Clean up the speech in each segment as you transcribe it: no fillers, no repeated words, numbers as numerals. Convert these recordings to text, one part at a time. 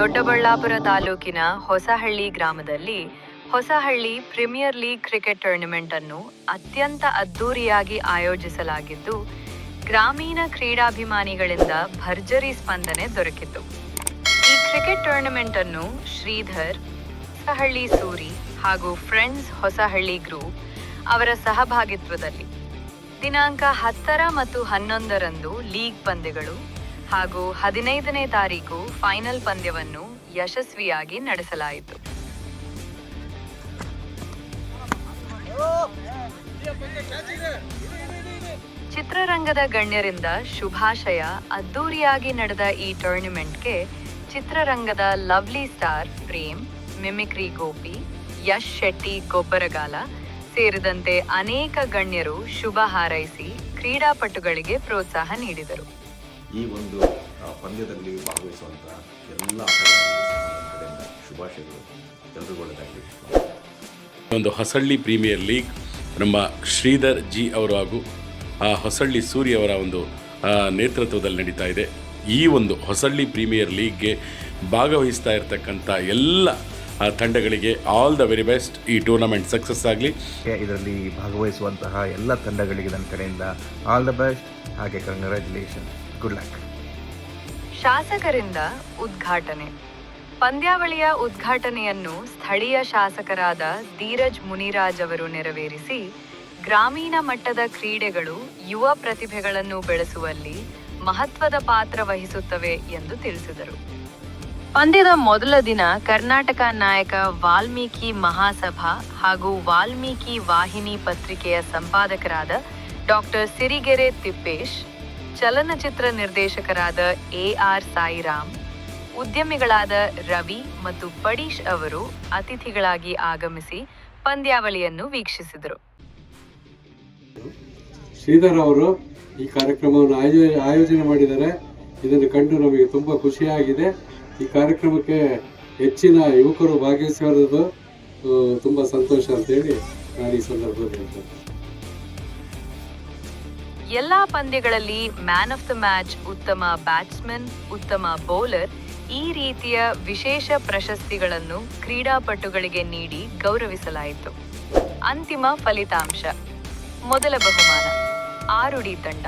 ದೊಡ್ಡಬಳ್ಳಾಪುರ ತಾಲೂಕಿನ ಹೊಸಹಳ್ಳಿ ಗ್ರಾಮದಲ್ಲಿ Hosahalli premier league cricket tournament ಅನ್ನು ಅತ್ಯಂತ ಅದ್ದೂರಿಯಾಗಿ ಆಯೋಜಿಸಲಾಗಿದ್ದು, ಗ್ರಾಮೀಣ ಕ್ರೀಡಾಭಿಮಾನಿಗಳಿಂದ ಭರ್ಜರಿ ಸ್ಪಂದನೆ ದೊರಕಿತು. ಈ ಕ್ರಿಕೆಟ್ ಟೂರ್ನಿಮೆಂಟ್ ಅನ್ನು ಶ್ರೀಧರ್, ಹೊಸಹಳ್ಳಿ ಸೂರಿ ಹಾಗೂ ಫ್ರೆಂಡ್ಸ್ ಹೊಸಹಳ್ಳಿ ಗ್ರೂಪ್ ಅವರ ಸಹಭಾಗಿತ್ವದಲ್ಲಿ ದಿನಾಂಕ 10 ಮತ್ತು 11ರಂದು ಲೀಗ್ ಪಂದ್ಯಗಳು ಹಾಗೂ 15ನೇ ತಾರೀಕು ಫೈನಲ್ ಪಂದ್ಯವನ್ನು ಯಶಸ್ವಿಯಾಗಿ ನಡೆಸಲಾಯಿತು. ಚಿತ್ರರಂಗದ ಗಣ್ಯರಿಂದ ಶುಭಾಶಯ. ಅದ್ದೂರಿಯಾಗಿ ನಡೆದ ಈ ಟೂರ್ನಿಮೆಂಟ್ಗೆ ಚಿತ್ರರಂಗದ lovely star Prem, mimicry Gopi, Yash Shetty Gobbaragala ಸೇರಿದಂತೆ ಅನೇಕ ಗಣ್ಯರು ಶುಭ ಹಾರೈಸಿ ಕ್ರೀಡಾಪಟುಗಳಿಗೆ ಪ್ರೋತ್ಸಾಹ ನೀಡಿದರು. ಈ ಒಂದು ಪಂದ್ಯದಲ್ಲಿ ಭಾಗವಹಿಸುವಂತಹ ಎಲ್ಲ ಆಟಗಾರರಿಗೆ ಶುಭಾಶಯಗಳು. ಎಲ್ಲರಿಗೂ ಒಳ್ಳೆಯದಾಗಲಿ. ಒಂದು ಹೊಸಳ್ಳಿ ಪ್ರೀಮಿಯರ್ ಲೀಗ್ ನಮ್ಮ ಶ್ರೀಧರ್ ಜಿ ಅವರು ಹಾಗೂ ಹೊಸಳ್ಳಿ ಸೂರಿ ಅವರ ಒಂದು ನೇತೃತ್ವದಲ್ಲಿ ನಡೀತಾ ಇದೆ. ಈ ಒಂದು ಹೊಸಳ್ಳಿ ಪ್ರೀಮಿಯರ್ ಲೀಗ್ಗೆ ಭಾಗವಹಿಸ್ತಾ ಇರತಕ್ಕಂಥ ಎಲ್ಲ ತಂಡಗಳಿಗೆ ಆಲ್ ದ ವೆರಿ ಬೆಸ್ಟ್. ಈ ಟೂರ್ನಮೆಂಟ್ ಸಕ್ಸಸ್ ಆಗಲಿ. ಇದರಲ್ಲಿ ಭಾಗವಹಿಸುವಂತಹ ಎಲ್ಲ ತಂಡಗಳಿಗೆ ನನ್ನ ಕಡೆಯಿಂದ ಆಲ್ ದ ಬೆಸ್ಟ್, ಹಾಗೆ ಕಂಗ್ರ್ಯಾಚುಲೇಷನ್, ಗುಡ್ ಲಕ್. ಶಾಸಕರಿಂದ ಉದ್ಘಾಟನೆ. ಪಂದ್ಯಾವಳಿಯ ಉದ್ಘಾಟನೆಯನ್ನು ಸ್ಥಳೀಯ ಶಾಸಕರಾದ ಧೀರಜ್ ಮುನಿರಾಜ್ ಅವರು ನೆರವೇರಿಸಿ, ಗ್ರಾಮೀಣ ಮಟ್ಟದ ಕ್ರೀಡೆಗಳು ಯುವ ಪ್ರತಿಭೆಗಳನ್ನು ಬೆಳೆಸುವಲ್ಲಿ ಮಹತ್ವದ ಪಾತ್ರ ವಹಿಸುತ್ತವೆ ಎಂದು ತಿಳಿಸಿದರು. ಪಂದ್ಯದ ಮೊದಲ ದಿನ ಕರ್ನಾಟಕ ನಾಯಕ ವಾಲ್ಮೀಕಿ ಮಹಾಸಭಾ ಹಾಗೂ ವಾಲ್ಮೀಕಿ ವಾಹಿನಿ ಪತ್ರಿಕೆಯ ಸಂಪಾದಕರಾದ ಡಾಕ್ಟರ್ ಸಿರಿಗೆರೆ ತಿಪ್ಪೇಶ್, ಚಲನಚಿತ್ರ ನಿರ್ದೇಶಕರಾದ ಎಆರ್ ಸಾಯಿರಾಮ್, ಉದ್ಯಮಿಗಳಾದ ರವಿ ಮತ್ತು ಪಡೀಶ್ ಅವರು ಅತಿಥಿಗಳಾಗಿ ಆಗಮಿಸಿ ಪಂದ್ಯಾವಳಿಯನ್ನು ವೀಕ್ಷಿಸಿದರು. ಶ್ರೀಧರ್ ಅವರು ಈ ಕಾರ್ಯಕ್ರಮವನ್ನು ಆಯೋಜನೆ ಮಾಡಿದ್ದಾರೆ. ಇದನ್ನು ಕಂಡು ನಮಗೆ ತುಂಬ ಖುಷಿಯಾಗಿದೆ. ಈ ಕಾರ್ಯಕ್ರಮಕ್ಕೆ ಹೆಚ್ಚಿನ ಯುವಕರು ಭಾಗವಹಿಸಿರೋದು ತುಂಬ ಸಂತೋಷ ಅಂತೇಳಿ ನಾನು ಈ ಸಂದರ್ಭದಲ್ಲಿ ಹೇಳ್ತೇನೆ. ಎಲ್ಲಾ ಪಂದ್ಯಗಳಲ್ಲಿ ಮ್ಯಾನ್ ಆಫ್ ದ ಮ್ಯಾಚ್, ಉತ್ತಮ ಬ್ಯಾಟ್ಸ್ಮನ್, ಉತ್ತಮ ಬೌಲರ್ ಈ ರೀತಿಯ ವಿಶೇಷ ಪ್ರಶಸ್ತಿಗಳನ್ನು ಕ್ರೀಡಾಪಟುಗಳಿಗೆ ನೀಡಿ ಗೌರವಿಸಲಾಯಿತು. ಅಂತಿಮ ಫಲಿತಾಂಶ: ಮೊದಲ ಬಹುಮಾನ ಆರುಡಿ ತಂಡ,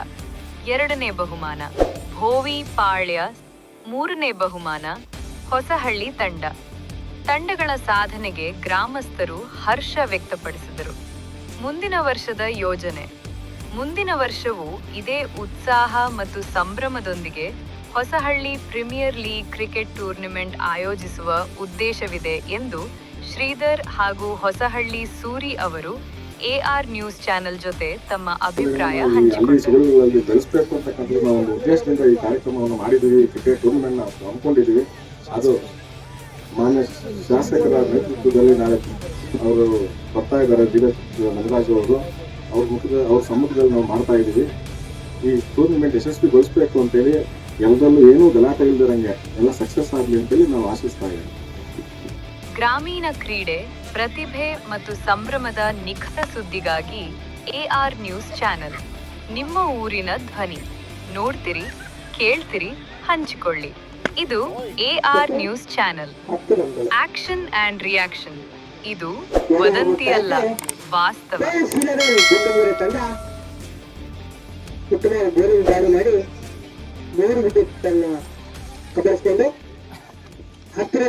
2ನೇ ಬಹುಮಾನ ಭೋವಿ ಪಾಳ್ಯ, 3ನೇ ಬಹುಮಾನ ಹೊಸಹಳ್ಳಿ ತಂಡ. ತಂಡಗಳ ಸಾಧನೆಗೆ ಗ್ರಾಮಸ್ಥರು ಹರ್ಷ ವ್ಯಕ್ತಪಡಿಸಿದರು. ಮುಂದಿನ ವರ್ಷದ ಯೋಜನೆ: ಮುಂದಿನ ವರ್ಷವೂ ಇದೇ ಉತ್ಸಾಹ ಮತ್ತು ಸಂಭ್ರಮದೊಂದಿಗೆ Hosahalli premier league cricket tournament ಆಯೋಜಿಸುವ ಉದ್ದೇಶವಿದೆ ಎಂದು ಶ್ರೀಧರ್ ಹಾಗೂ ಹೊಸಹಳ್ಳಿ ಸೂರಿ ಅವರು ಎಆರ್ ನ್ಯೂಸ್ ಚಾನೆಲ್ ಜೊತೆ ತಮ್ಮ ಅಭಿಪ್ರಾಯ ಹಂಚಿಕೊಂಡರು. ಬೆಳೆಸಬೇಕು ಅಂತಕ್ಕಂಥ ನಾವು ಒಂದು ಉದ್ದೇಶದಿಂದ ಈ ಕಾರ್ಯಕ್ರಮವನ್ನು ಮಾಡಿದ್ದೀವಿ. ಕ್ರಿಕೆಟ್ ಟೂರ್ನಿಮೆಂಟ್ ನಾವು ಹಮ್ಮಿಕೊಂಡಿದ್ದೀವಿ. ಅದು ಮಾನ್ಯ ಶಾಸಕರ ನೇತೃತ್ವದಲ್ಲಿ ನಾಳೆ ಅವರು ಬರ್ತಾ ಇದ್ದಾರೆ, ಧೀರಜ್ ಮುನಿರಾಜ್ ಅವರು. ಅವ್ರ ಸಮ್ಮುಖದಲ್ಲಿ ನಾವು ಮಾಡ್ತಾ ಇದ್ದೀವಿ. ಈ ಟೂರ್ನಿಮೆಂಟ್ ಯಶಸ್ವಿಗೊಳಿಸಬೇಕು ಅಂತೇಳಿ ಎಲ್ಲದಲ್ಲೂ ಏನೂ ಗಲಾಟೆ ಇಲ್ದಿರಂಗೆ ಎಲ್ಲ ಸಕ್ಸಸ್ ಆಗಲಿ ಅಂತೇಳಿ ನಾವು ಆಶಿಸ್ತಾ ಇದ್ದೀವಿ. ಗ್ರಾಮೀಣ ಕ್ರೀಡೆ, ಪ್ರತಿಭೆ ಮತ್ತು ಸಂಭ್ರಮದ ನಿಖರ ಸುದ್ದಿಗಾಗಿ ಎಆರ್ ನ್ಯೂಸ್ ಚಾನೆಲ್ ನಿಮ್ಮ ಊರಿನ ಧ್ವನಿ. ನೋಡ್ತಿರಿ, ಕೇಳ್ತಿರಿ, ಹಂಚಿಕೊಳ್ಳಿ. ಇದು AR news channel. Action and reaction. ಇದು ವದಂತಿಯಲ್ಲ, ವಾಸ್ತವ. ಹತ್ತಿರ